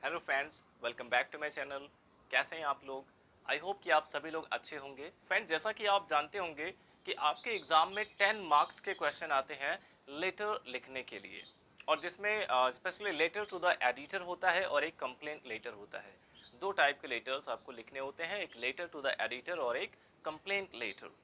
Hello friends, welcome back to my channel. कैसे हैं आप लोग? आई होप कि आप सभी लोग अच्छे होंगे। फ्रेंड्स, जैसा कि आप जानते होंगे कि आपके एग्ज़ाम में 10 मार्क्स के क्वेश्चन आते हैं लेटर लिखने के लिए, और जिसमें specially letter to the editor होता है और एक कंप्लेंट लेटर होता है। दो टाइप के लेटर्स आपको लिखने होते हैं, एक लेटर टू द एडिटर और एक कंप्लेंट लेटर।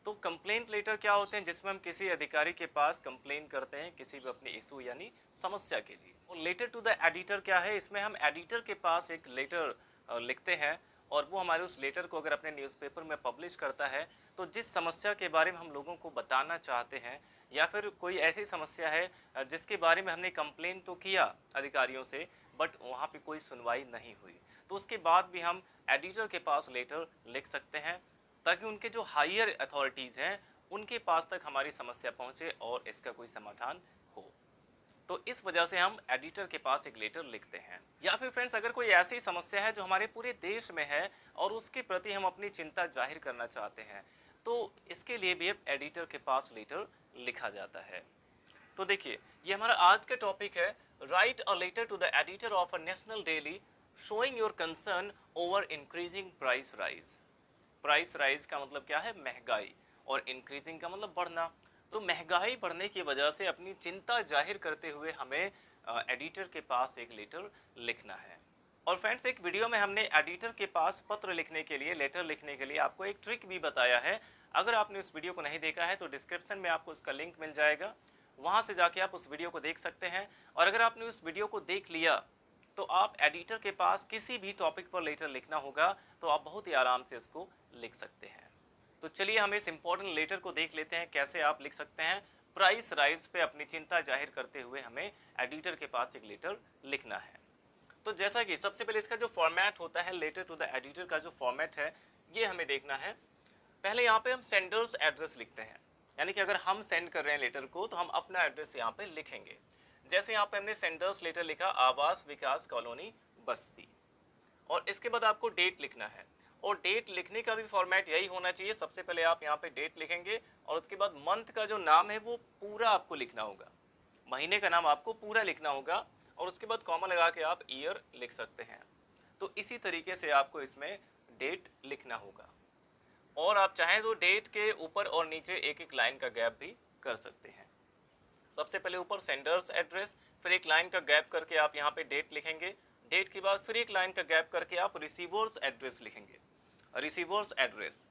तो कंप्लेंट लेटर क्या होते हैं? जिसमें हम किसी अधिकारी के पास कंप्लेन करते हैं किसी भी अपने इशू यानी समस्या के लिए। और लेटर टू द एडिटर क्या है? इसमें हम एडिटर के पास एक लेटर लिखते हैं, और वो हमारे उस लेटर को अगर अपने न्यूज़पेपर में पब्लिश करता है तो जिस समस्या के बारे में हम लोगों को बताना चाहते हैं, या फिर कोई ऐसी समस्या है जिसके बारे में हमने कंप्लेन तो किया अधिकारियों से, बट वहाँ पे कोई सुनवाई नहीं हुई, तो उसके बाद भी हम एडिटर के पास लेटर लिख सकते हैं, ताकि उनके जो हायर अथॉरिटीज़ हैं उनके पास तक हमारी समस्या पहुंचे और इसका कोई समाधान हो। तो इस वजह से हम एडिटर के पास एक लेटर लिखते हैं। या फिर फ्रेंड्स, अगर कोई ऐसी समस्या है जो हमारे पूरे देश में है और उसके प्रति हम अपनी चिंता जाहिर करना चाहते हैं, तो इसके लिए भी एडिटर के पास लेटर लिखा जाता है। तो देखिए, ये हमारा आज का टॉपिक है, write a letter to the editor of a national daily showing your concern over increasing price rise. Price rise का मतलब क्या है? महंगाई, और इंक्रीजिंग का मतलब बढ़ना। तो महंगाई बढ़ने की वजह से अपनी चिंता जाहिर करते हुए हमें एडिटर के पास एक लेटर लिखना है। और फ्रेंड्स, एक वीडियो में हमने एडिटर के पास पत्र लिखने के लिए, लेटर लिखने के लिए आपको एक ट्रिक भी बताया है। अगर आपने उस वीडियो को नहीं देखा है तो डिस्क्रिप्शन में आपको उसका लिंक मिल जाएगा, वहाँ से जाके आप उस वीडियो को देख सकते हैं। और अगर आपने उस वीडियो को देख लिया तो आप एडिटर के पास किसी भी टॉपिक पर लेटर लिखना होगा तो आप बहुत ही आराम से उसको लिख सकते हैं। तो चलिए हम इस इम्पोर्टेंट लेटर को देख लेते हैं, कैसे आप लिख सकते हैं प्राइस राइज पे अपनी चिंता जाहिर करते हुए हमें एडिटर के पास एक लेटर लिखना है। तो जैसा कि सबसे पहले इसका जो फॉर्मेट होता है, लेटर टू द एडिटर का जो फॉर्मेट है, ये हमें देखना है। पहले यहाँ पे हम सेंडर्स एड्रेस लिखते हैं, यानी कि अगर हम सेंड कर रहे हैं लेटर को तो हम अपना एड्रेस यहाँ पे लिखेंगे। जैसे यहाँ पे हमने सेंडर्स लेटर लिखा, आवास विकास कॉलोनी बस्ती, और इसके बाद आपको डेट लिखना है। और डेट लिखने का भी फॉर्मेट यही होना चाहिए। सबसे पहले आप यहाँ पे डेट लिखेंगे और उसके बाद मंथ का जो नाम है वो पूरा आपको लिखना होगा, महीने का नाम आपको पूरा लिखना होगा, और उसके बाद कॉमा लगा के आप ईयर लिख सकते हैं। तो इसी तरीके से आपको इसमें डेट लिखना होगा, और आप चाहें तो डेट के ऊपर और नीचे एक एक लाइन का गैप भी कर सकते हैं। सबसे पहले ऊपर सेंडर्स एड्रेस, फिर एक लाइन का गैप करके आप यहाँ पे डेट लिखेंगे। डेट के बाद फिर एक लाइन का गैप करके आप रिसीवर्स एड्रेस लिखेंगे, रिसीवर्स एड्रेस।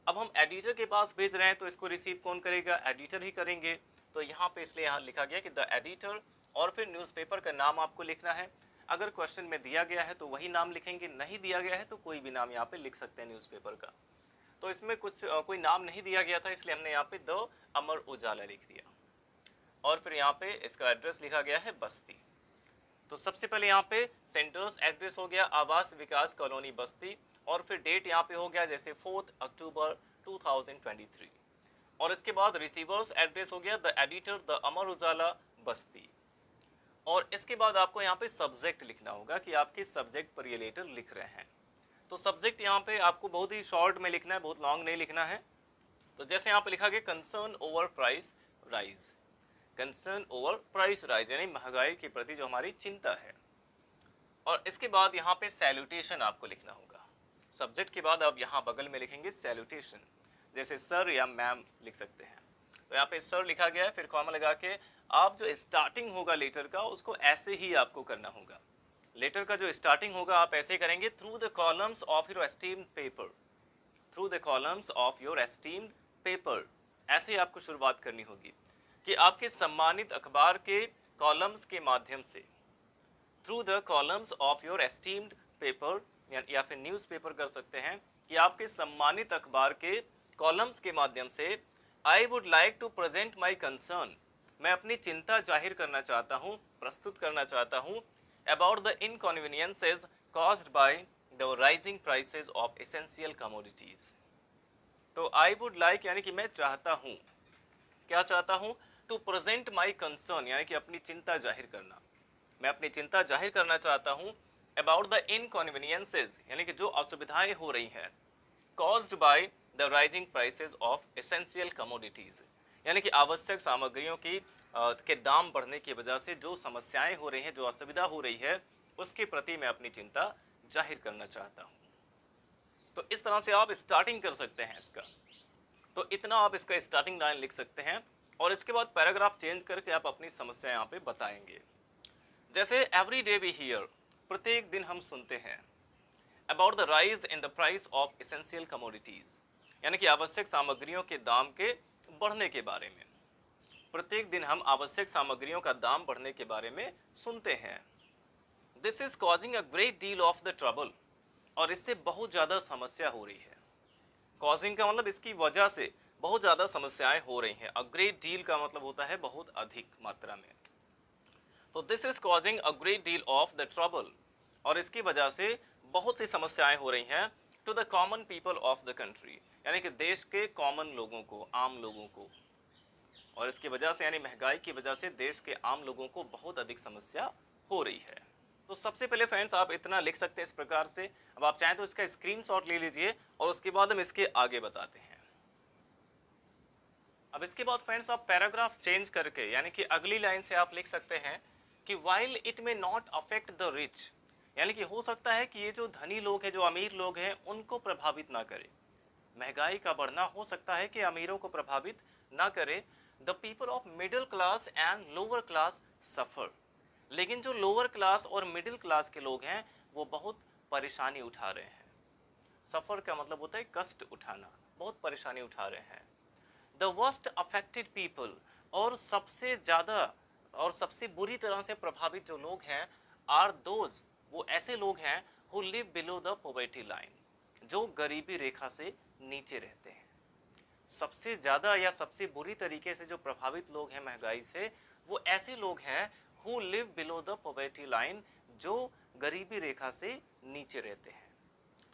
अब हम एडिटर के पास भेज रहे हैं तो इसको रिसीव कौन करेगा? एडिटर ही करेंगे। तो यहाँ पे इसलिए यहाँ लिखा गया कि द एडिटर, और फिर न्यूज़पेपर का नाम आपको लिखना है। अगर क्वेश्चन में दिया गया है तो वही नाम लिखेंगे, नहीं दिया गया है तो कोई भी नाम यहाँ पे लिख सकते हैं न्यूज़पेपर का। तो इसमें कुछ कोई नाम नहीं दिया गया था, इसलिए हमने यहाँ पे द अमर उजाला लिख दिया, और फिर यहाँ पे इसका एड्रेस लिखा गया है बस्ती। तो सबसे पहले यहाँ पे सेंटर्स एड्रेस हो गया आवास विकास कॉलोनी बस्ती, और फिर डेट यहाँ पे हो गया जैसे 4 अक्टूबर 2023, और इसके बाद रिसीवर्स एड्रेस हो गया the editor the Amar Ujala बस्ती। और इसके बाद आपको यहाँ पे सब्जेक्ट लिखना होगा कि आप किस सब्जेक्ट पर ये लेटर लिख रहे हैं। तो सब्जेक्ट यहाँ पे आपको बहुत ही शॉर्ट में लिखना है, बहुत लॉन्ग नहीं लिखना है। तो जैसे यहाँ पे लिखा गया concern over price rise, concern over price rise यानी महंगाई के प्रति जो हमारी चिंता है। और इसके बाद यहाँ पे सैल्यूटेशन आपको लिखना होगा। सब्जेक्ट के बाद आप यहाँ बगल में लिखेंगे सैल्यूटेशन, जैसे सर या मैम लिख सकते हैं। तो यहाँ पे सर लिखा गया है, फिर कॉमा लगा के आप जो स्टार्टिंग होगा लेटर का उसको ऐसे ही आपको करना होगा। लेटर का जो स्टार्टिंग होगा आप ऐसे करेंगे, through the columns of your esteemed paper, through the columns of your esteemed paper, ऐसे ही आपको शुरुआत करनी होगी कि आपके सम्मानित अखबार के कॉलम्स के माध्यम से, through the columns of your esteemed paper, या फिर न्यूज़ पेपर कर सकते हैं कि आपके सम्मानित अखबार के कॉलम्स के माध्यम से I would like to present my concern, मैं अपनी चिंता जाहिर करना चाहता हूँ, प्रस्तुत करना चाहता हूँ, about the inconveniences caused by the rising prices of essential commodities. तो आई वुड लाइक यानी कि मैं चाहता हूँ, क्या चाहता हूँ? टू प्रेजेंट माई कंसर्न यानी कि अपनी चिंता जाहिर करना, मैं अपनी चिंता जाहिर करना चाहता हूँ अबाउट द इनकन्वीनियंसेस यानी कि जो असुविधाएं हो रही हैं, caused by the rising prices of essential commodities यानी कि आवश्यक सामग्रियों की के दाम बढ़ने की वजह से जो समस्याएं हो रही हैं, जो असुविधा हो रही है, उसके प्रति मैं अपनी चिंता जाहिर करना चाहता हूँ। तो इस तरह से आप स्टार्टिंग कर सकते हैं इसका। तो इतना आप इसका स्टार्टिंग लाइन लिख सकते हैं और इसके बाद पैराग्राफ चेंज करके आप अपनी समस्या यहाँ पे बताएंगे। जैसे एवरी डे वी हियर, प्रत्येक दिन हम सुनते हैं, about the rise in the price of essential commodities, यानी कि आवश्यक सामग्रियों के दाम के बढ़ने के बारे में। प्रत्येक दिन हम आवश्यक सामग्रियों का दाम बढ़ने के बारे में सुनते हैं। This is causing a great deal of the trouble, और इससे बहुत ज़्यादा समस्या हो रही है। कॉजिंग का मतलब इसकी वजह से बहुत ज़्यादा समस्याएं हो रही हैं। अ ग्रेट डील का मतलब होता है बहुत अधिक मात्रा में। तो this is causing a great deal of the trouble, और इसकी वजह से बहुत सी समस्याएं हो रही हैं to the common people of the country, यानी कि देश के कॉमन लोगों को, आम लोगों को। और इसकी वजह से यानी महंगाई की वजह से देश के आम लोगों को बहुत अधिक समस्या हो रही है। तो सबसे पहले फ्रेंड्स आप इतना लिख सकते हैं इस प्रकार से। अब आप चाहें तो इसका स्क्रीनशॉट ले लीजिए और उसके बाद हम इसके आगे बताते हैं। अब इसके बाद फ्रेंड्स आप पैराग्राफ चेंज करके, यानी कि अगली लाइन से आप लिख सकते हैं कि while it may not affect the rich, यानी कि हो सकता है कि ये जो धनी लोग हैं, जो अमीर लोग हैं, उनको प्रभावित ना करे। महंगाई का बढ़ना हो सकता है कि अमीरों को प्रभावित ना करे। The people of middle class and lower class suffer, लेकिन जो लोअर क्लास और मिडिल क्लास के लोग हैं वो बहुत परेशानी उठा रहे हैं। सफ़र का मतलब होता है कष्ट उठाना, बहुत परेशानी उठा रहे हैं। द वर्स्ट अफेक्टेड पीपल, और सबसे ज़्यादा और सबसे बुरी तरह से प्रभावित जो लोग हैं, आर दोज, वो ऐसे लोग हैं who live below the poverty line, जो गरीबी रेखा से नीचे रहते हैं। सबसे ज़्यादा या सबसे बुरी तरीके से जो प्रभावित लोग हैं महंगाई से, वो ऐसे लोग हैं who live below the poverty line, जो गरीबी रेखा से नीचे रहते हैं।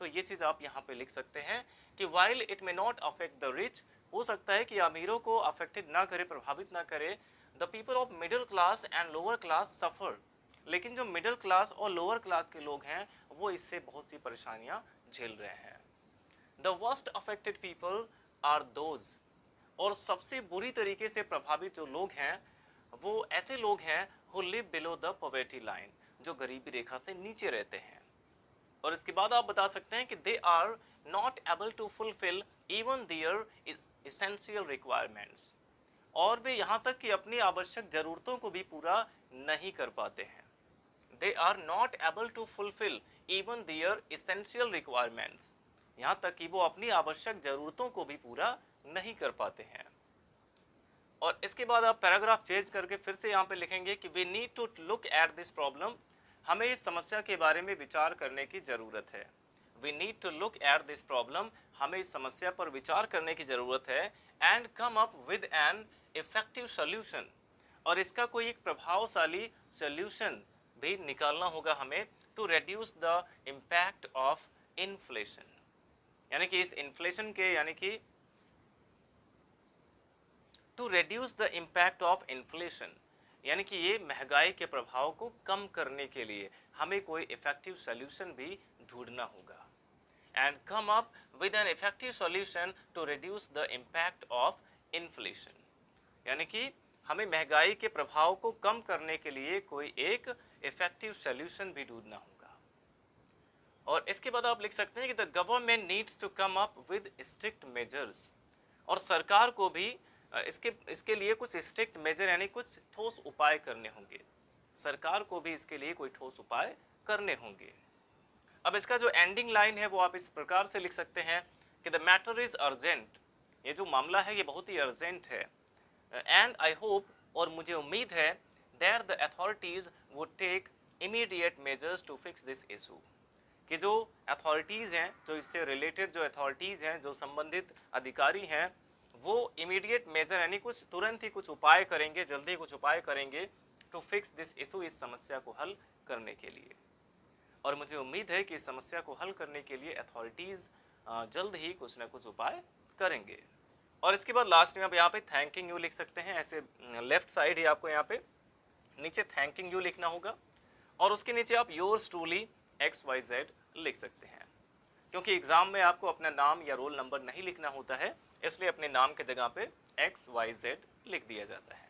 तो ये चीज़ आप यहाँ पे लिख सकते हैं कि while it may not affect the rich, हो सकता है कि अमीरों को अफेक्टेड ना करे, प्रभावित ना करे। The people of middle class and lower class suffer, लेकिन जो मिडिल क्लास और लोअर क्लास के लोग हैं वो इससे बहुत सी परेशानियाँ झेल रहे हैं। The worst affected people are those, और सबसे बुरी तरीके से प्रभावित जो लोग हैं वो ऐसे लोग हैं who live below the poverty line, जो गरीबी रेखा से नीचे रहते हैं। और इसके बाद आप बता सकते हैं कि they are not able to fulfil even their essential requirements, और वे यहाँ तक कि अपनी आवश्यक ज़रूरतों को भी पूरा नहीं कर पाते हैं। They are not able to fulfil even their essential requirements, यहाँ तक कि वो अपनी आवश्यक ज़रूरतों को भी पूरा नहीं कर पाते हैं। और इसके बाद आप पैराग्राफ चेंज करके फिर से यहाँ पे लिखेंगे कि we need to look at this problem, हमें इस समस्या के बारे में विचार करने की ज़रूरत है। We need to look at this problem, हमें इस समस्या पर विचार करने की ज़रूरत है। And come up with an effective solution, और इसका कोई एक प्रभावशाली सोल्यूशन भी निकालना होगा हमें, to reduce the impact of inflation, यानी कि इस इन्फ्लेशन के, यानी कि to reduce the impact of inflation, यानी कि ये महंगाई के प्रभाव को कम करने के लिए हमें कोई इफेक्टिव सोल्यूशन भी ढूंढना होगा। And come up with an effective solution to reduce the impact of inflation, यानी कि हमें महंगाई के प्रभाव को कम करने के लिए कोई एक इफेक्टिव सोल्यूशन भी ढूंढना होगा। और इसके बाद आप लिख सकते हैं कि the government needs to come up with strict measures, और सरकार को भी इसके लिए कुछ स्ट्रिक्ट मेजर, यानी कुछ ठोस उपाय करने होंगे। सरकार को भी इसके लिए कोई ठोस उपाय करने होंगे। अब इसका जो एंडिंग लाइन है वो आप इस प्रकार से लिख सकते हैं कि द मैटर इज अर्जेंट, ये जो मामला है ये बहुत ही अर्जेंट है। एंड आई होप, और मुझे उम्मीद है, that the authorities would take immediate measures to fix this issue, कि जो अथॉरिटीज़ हैं, जो इससे रिलेटेड जो अथॉरिटीज़ हैं, जो संबंधित अधिकारी हैं, वो इमीडिएट मेजर, यानी कुछ तुरंत ही कुछ उपाय करेंगे, जल्दी कुछ उपाय करेंगे, टू फिक्स दिस इशू, इस समस्या को हल करने के लिए। और मुझे उम्मीद है कि इस समस्या को हल करने के लिए अथॉरिटीज़ जल्द ही कुछ ना कुछ उपाय करेंगे। और इसके बाद लास्ट में आप यहाँ पे थैंकिंग यू लिख सकते हैं, ऐसे लेफ्ट साइड ही आपको यहाँ पे नीचे थैंकिंग यू लिखना होगा, और उसके नीचे आप योर्स ट्रूली XYZ लिख सकते हैं। क्योंकि एग्ज़ाम में आपको अपना नाम या रोल नंबर नहीं लिखना होता है, इसलिए अपने नाम के जगह पे XYZ लिख दिया जाता है।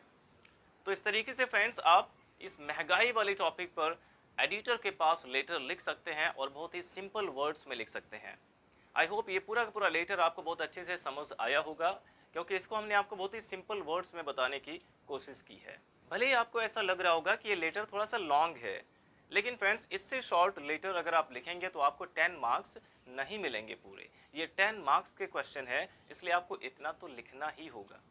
तो इस तरीके से फ्रेंड्स आप इस महंगाई वाले टॉपिक पर एडिटर के पास लेटर लिख सकते हैं और बहुत ही सिंपल वर्ड्स में लिख सकते हैं। आई होप ये पूरा का पूरा लेटर आपको बहुत अच्छे से समझ आया होगा, क्योंकि इसको हमने आपको बहुत ही सिंपल वर्ड्स में बताने की कोशिश की है। भले ही आपको ऐसा लग रहा होगा कि ये लेटर थोड़ा सा लॉन्ग है, लेकिन फ्रेंड्स इससे शॉर्ट लेटर अगर आप लिखेंगे तो आपको 10 मार्क्स नहीं मिलेंगे पूरे। ये 10 मार्क्स के क्वेश्चन है, इसलिए आपको इतना तो लिखना ही होगा।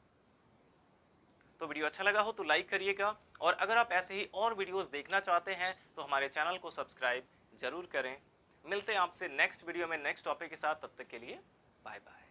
तो वीडियो अच्छा लगा हो तो लाइक करिएगा, और अगर आप ऐसे ही और वीडियोस देखना चाहते हैं तो हमारे चैनल को सब्सक्राइब जरूर करें। मिलते हैं आपसे नेक्स्ट वीडियो में नेक्स्ट टॉपिक के साथ, तब तक के लिए बाय बाय।